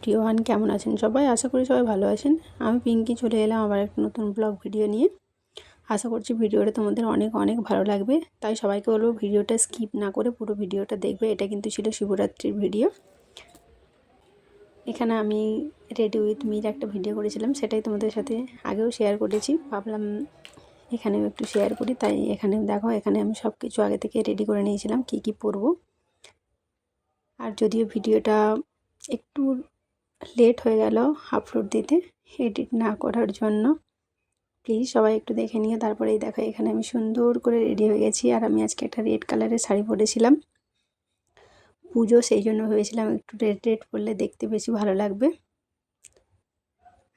Everyone, কেমন আছেন সবাই? আশা করি সবাই ভালো আছেন। আমি পিঙ্কি চলে এলাম আবার একটা নতুন ব্লগ ভিডিও নিয়ে। আশা করছি ভিডিওটা তোমাদের অনেক অনেক ভালো লাগবে। তাই সবাইকে বলবো ভিডিওটা স্কিপ না করে পুরো ভিডিওটা দেখবে। এটা কিন্তু ছিল শিবরাত্রির ভিডিও। এখানে আমি রেডি উইথ মির একটা ভিডিও করেছিলাম, সেটাই তোমাদের সাথে আগেও শেয়ার করেছি। ভাবলাম এখানেও একটু শেয়ার করি, তাই এখানে দেখো, এখানে আমি সব কিছু আগে থেকে রেডি করে নিয়েছিলাম কি কি পরবো। আর যদিও ভিডিওটা একটু লেট হয়ে গেল আপলোড দিতে, এডিট না করার জন্য। প্লিজ সবাই একটু দেখে নিও। তারপরেই দেখো, এখানে আমি সুন্দর করে রেডি হয়ে গেছি। আর আমি আজকে একটা রেড কালারের শাড়ি পরেছিলাম, পুজো, সেই জন্য ভেবেছিলাম একটু রেড রেড পরলে দেখতে বেশি ভালো লাগবে।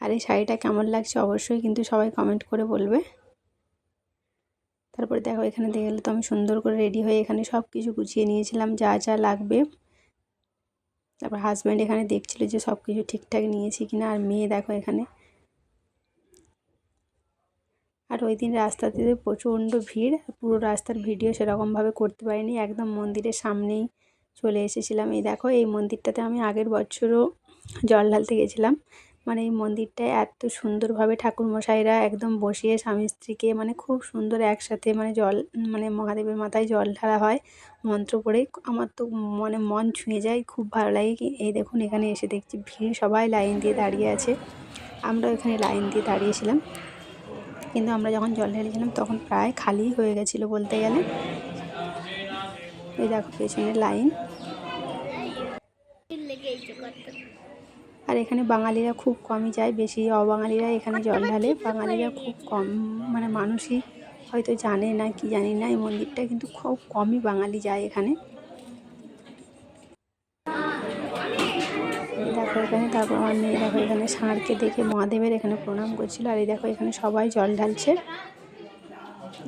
আর এই শাড়িটা কেমন লাগছে অবশ্যই কিন্তু সবাই কমেন্ট করে বলবে। তারপরে দেখো, এখানে দেখে গেলে তো আমি সুন্দর করে রেডি হয়ে এখানে সব কিছু গুছিয়ে নিয়েছিলাম যা যা লাগবে। তারপর হাজব্যান্ড এখানে দেখছিল যে সব কিছু ঠিকঠাক নিয়েছি কিনা। আর মেয়ে দেখো এখানে। আর ওই দিন রাস্তাতে প্রচণ্ড ভিড়, পুরো রাস্তার ভিডিও সেরকমভাবে করতে পারিনি, একদম মন্দিরের সামনেই চলে এসেছিলাম। এই দেখো, এই মন্দিরটাতে আমি আগের বছরও জল ঢালতে গেছিলাম। মানে এই মন্দিরটায় এত সুন্দরভাবে ঠাকুরমশাইরা একদম বসিয়ে স্বামী স্ত্রীকে মানে খুব সুন্দর একসাথে মানে জল মানে মহাদেবের মাথায় জল ঢালা হয় মন্ত্র পড়ে। আমার তো মানে মন ছুঁয়ে যায়, খুব ভালো লাগে। কি এই দেখুন, এখানে এসে দেখছি ভিড়, সবাই লাইন দিয়ে দাঁড়িয়ে আছে। আমরাও এখানে লাইন দিয়ে দাঁড়িয়েছিলাম, কিন্তু আমরা যখন জল ঢেলেছিলাম তখন প্রায় খালি হয়ে গেছিলো বলতে গেলে। এই দেখো পেছনে লাইন। আর এখানে বাঙালিরা খুব কমই যায়, বেশি অবাঙালিরা এখানে জল ঢালে। বাঙালিরা খুব কম, মানে মানুষই হয়তো জানে না কি জানি না এই মন্দিরটা, কিন্তু খুব কমই বাঙালি যায় এখানে। দেখো এখানে, তারপর আমার মেয়ে দেখো এখানে ষাঁড়কে দেখে মহাদেবের এখানে প্রণাম করছিল। আর এই দেখো এখানে সবাই জল ঢালছে।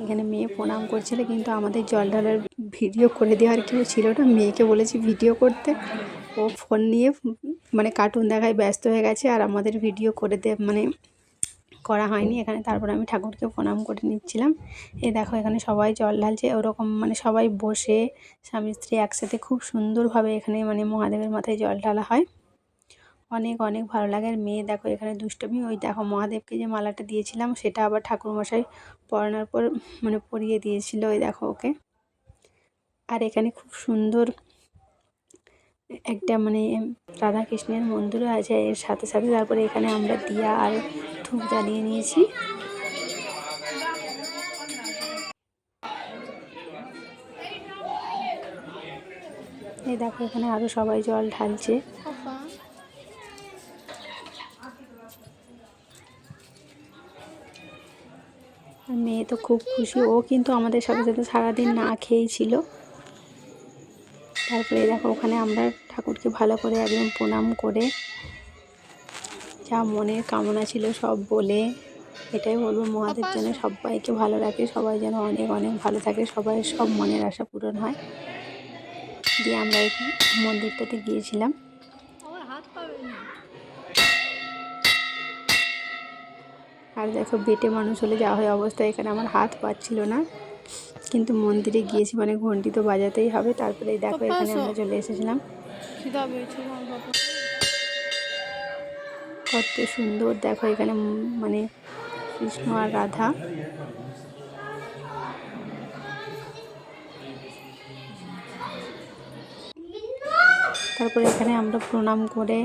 এখানে মেয়ে প্রণাম করছিল, কিন্তু আমাদের জল ঢালার ভিডিও করে দেওয়ার কেউ ছিল না। মেয়েকে বলেছি ভিডিও করতে, ও ফোন নিয়ে মানে কার্টুন দেখায় ব্যস্ত হয়ে গেছে, আর আমাদের ভিডিও করে মানে করা হয়নি এখানে। তারপর আমি ঠাকুরকে প্রণাম করে নিচ্ছিলাম। এই দেখো এখানে সবাই জল ঢালছে, ওরকম মানে সবাই বসে স্বামী স্ত্রী একসাথে খুব সুন্দরভাবে এখানে মানে মহাদেবের মাথায় জল ঢালা হয়। অনেক অনেক ভালো লাগে। আর মেয়ে দেখো এখানে দুষ্টমি, ওই দেখো মহাদেবকে যে মালাটা দিয়েছিলাম সেটা আবার ঠাকুরমশাই পরানোর পর মানে পরিয়ে দিয়েছিল, ওই দেখো ওকে। আর এখানে খুব সুন্দর একটা মানে রাধাকৃষ্ণের মন্দিরও আছে এর সাথে সাথে। তারপরে এখানে আমরা দিয়া আর ধূপ জ্বালিয়ে নিয়েছি। এই দেখো এখানে আরও সবাই জল ঢালছে। আর মেয়ে তো খুব খুশি, ও কিন্তু আমাদের সাথে সাথে সারাদিন না খেয়েই ছিল। তারপরে দেখো ওখানে আমরা ঠাকুরকে ভালো করে একদম প্রণাম করে যা মনের কামনা ছিল সব বলে, এটাই বলবো মহাদেব যেন সবাইকে ভালো রাখে, সবাই যেন অনেক অনেক ভালো থাকে, সবাই সব মনের আশা পূরণ হয়। দিয়ে আমরা এই মন্দিরটাতে গিয়েছিলাম। আর দেখো বেটে মানুষ হলে যা হয় অবস্থা, এখানে আমার হাত পাচ্ছিল না, কিন্তু মন্দিরে গিয়েছি মানে ঘন্টি তো বাজাতেই হবে। তারপরে দেখো এখানে আমরা চলে এসেছিলাম। কত সুন্দর দেখো এখানে মানে কৃষ্ণ আর রাধা। তারপরে এখানে আমরা প্রণাম করে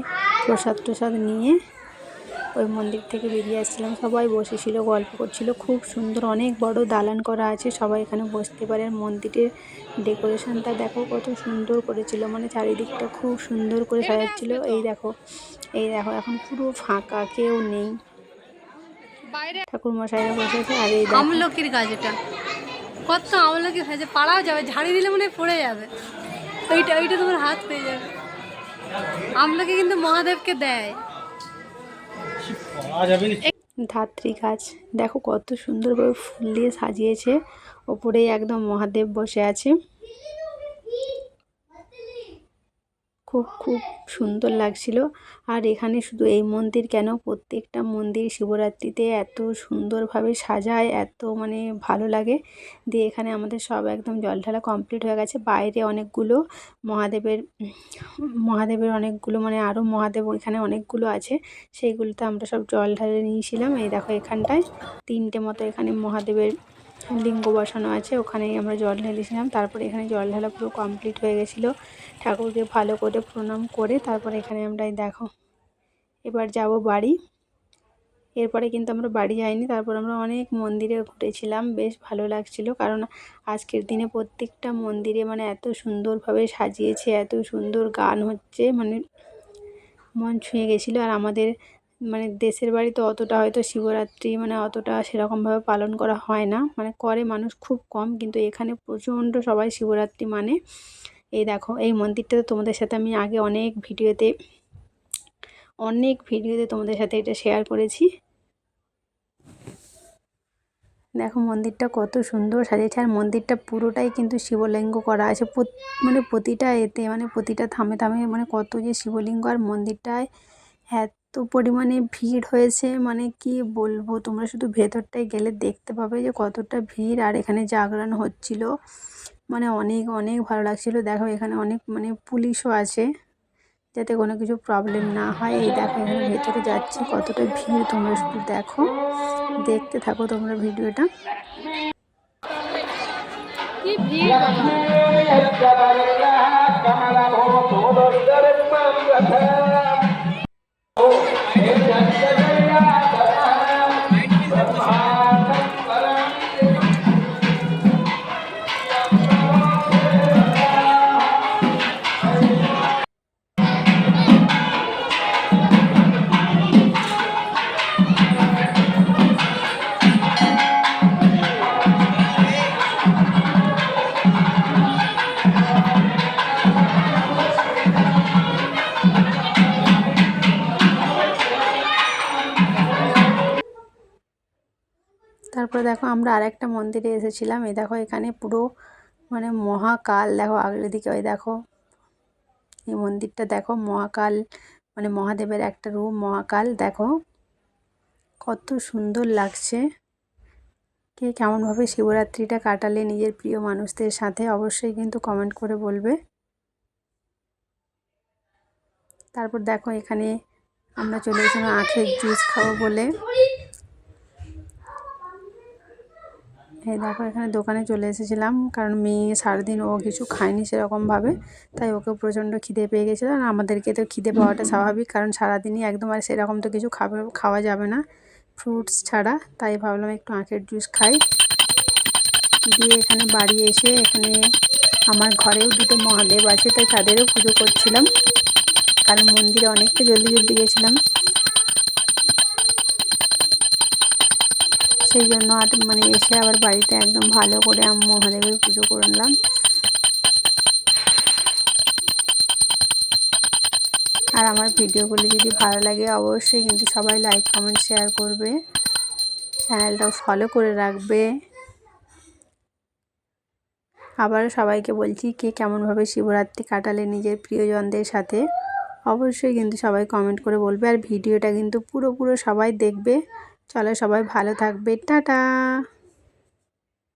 প্রসাদ টসাদ নিয়ে ওই মন্দির থেকে বেরিয়ে আসছিলাম। সবাই বসেছিল, গল্প করছিল। খুব সুন্দর, অনেক বড় দালান করা আছে, সবাই এখানে বসতে পারে। আর মন্দিরের ডেকোরেশনটা দেখো কত সুন্দর করেছিল, মানে চারিদিকটা খুব সুন্দর করে সাজাচ্ছিল। এই দেখো এখন পুরো ফাঁকা, কেউ নেই, ঠাকুর মশাইরা বসেছে। আর এই আমলকির গাছ, এটা কত আমলকি হয়েছে, পাড়াও যাবে, ঝাড়ি দিলে মনে পড়ে যাবে। ওইটা তোমার হাত পেয়ে যাবে। আমলকি কিন্তু মহাদেবকে দেয়। ধাত্রী গাছ দেখো কত সুন্দরভাবে ফুল দিয়ে সাজিয়েছে, ওপরেই একদম মহাদেব বসে আছে। খুব খুব সুন্দর লাগছিল। আর এখানে শুধু এই মন্দির কেন, প্রত্যেকটা মন্দির শিবরাত্রিতে এত সুন্দরভাবে সাজায়, এত মানে ভালো লাগে। দিয়ে এখানে আমাদের সব একদম জল ঢালা কমপ্লিট হয়ে গেছে। বাইরে অনেকগুলো মহাদেবের অনেকগুলো মানে আরও মহাদেব এখানে অনেকগুলো আছে, সেইগুলোতে আমরা সব জল ঢালে নিয়েছিলাম। এই দেখো এখানটায় 3টে মতো এখানে মহাদেবের লিঙ্গ বসানো আছে, ওখানেই আমরা জল ঢেলেছিলাম। তারপরে এখানে জল ঢালা পুরো কমপ্লিট হয়ে গেছিলো। ঠাকুরকে ভালো করে প্রণাম করে তারপরে এখানে আমরা দেখো এবার যাব বাড়ি। এরপরে কিন্তু আমরা বাড়ি যাইনি, তারপর আমরা অনেক মন্দিরে ঘুরেছিলাম, বেশ ভালো লাগছিল। কারণ আজকের দিনে প্রত্যেকটা মন্দিরে মানে এত সুন্দরভাবে সাজিয়েছে, এত সুন্দর গান হচ্ছে, মানে মন ছুঁয়ে গেছিলো। আর আমাদের মানে দেশের বাড়িতে অতটা হয়তো শিবরাত্রি মানে অতটা সেরকমভাবে পালন করা হয় না, মানে করে মানুষ খুব কম, কিন্তু এখানে প্রচণ্ড সবাই শিবরাত্রি মানে। এই দেখো এই মন্দিরটা তোমাদের সাথে আমি আগে অনেক ভিডিওতে তোমাদের সাথে এটা শেয়ার করেছি। দেখো মন্দিরটা কত সুন্দর সাজিয়েছে। আর মন্দিরটা পুরোটাই কিন্তু শিবলিঙ্গ করা আছে, মানে প্রতিটা এতে মানে প্রতিটা থামে থামে মানে কত যে শিবলিঙ্গ। আর মন্দিরটায় এত পরিমাণে ভিড় হয়েছে, মানে কি বলবো, তোমরা শুধু ভেতরটায় গেলে দেখতে পাবে যে কতটা ভিড়। আর এখানে জাগরণ হচ্ছিল, মানে অনেক অনেক ভালো লাগছিল। দেখো এখানে অনেক মানে পুলিশও আছে, যাতে কোনো কিছু প্রবলেম না হয়। এই দেখো এখানে ভেতরে যাচ্ছি, কতটা ভিড় তোমরা শুধু দেখো, দেখতে থাকো তোমরা ভিডিওটা। কি ভিড় বাবা! তারপরে দেখো আমরা আরেকটা মন্দিরে এসেছিলাম। এই দেখো এখানে পুরো মানে মহাকাল, দেখো আগের দিকে ওই দেখো এই মন্দিরটা দেখো, মহাকাল মানে মহাদেবের একটা রূপ মহাকাল। দেখো কত সুন্দর লাগছে। কে কেমনভাবে শিবরাত্রিটা কাটালে নিজের প্রিয় মানুষদের সাথে, অবশ্যই কিন্তু কমেন্ট করে বলবে। তারপর দেখো এখানে আমরা চলে এসেছিলাম আখের জুস খাবো বলে। এই দেখো এখানে দোকানে চলে এসেছিলাম, কারণ মেয়ে সারাদিন ও কিছু খায়নি সেরকমভাবে, তাই ওকে প্রচণ্ড খিদে পেয়ে গেছিলো। আর আমাদেরকে তো খিদে পাওয়াটা স্বাভাবিক, কারণ সারাদিনই একদম আর সেরকম তো কিছু খাওয়া যাবে না ফ্রুটস ছাড়া। তাই ভাবলাম একটু আখের জুস খাই। দিয়ে এখানে বাড়ি এসে এখানে আমার ঘরেও 2টো মহাদেব আছে, তাই তাদেরও পুজো করছিলাম, কারণ মন্দিরে অনেকটা জলদি জলদি গেছিলাম, সেই জন্য আর মানে এসে আবার বাড়িতে একদম ভালো করে মহাদেবের পুজো করে নিলাম। আর আমার ভিডিওগুলি যদি ভালো লাগে অবশ্যই কিন্তু সবাই লাইক কমেন্ট শেয়ার করবে, চ্যানেলটাও ফলো করে রাখবে। আবারও সবাইকে বলছি, কে কেমনভাবে শিবরাত্রি কাটালে নিজের প্রিয়জনদের সাথে, অবশ্যই কিন্তু সবাই কমেন্ট করে বলবে। আর ভিডিওটা কিন্তু পুরো সবাই দেখবে। চলো সবাই ভালো থাকবে, টাটা।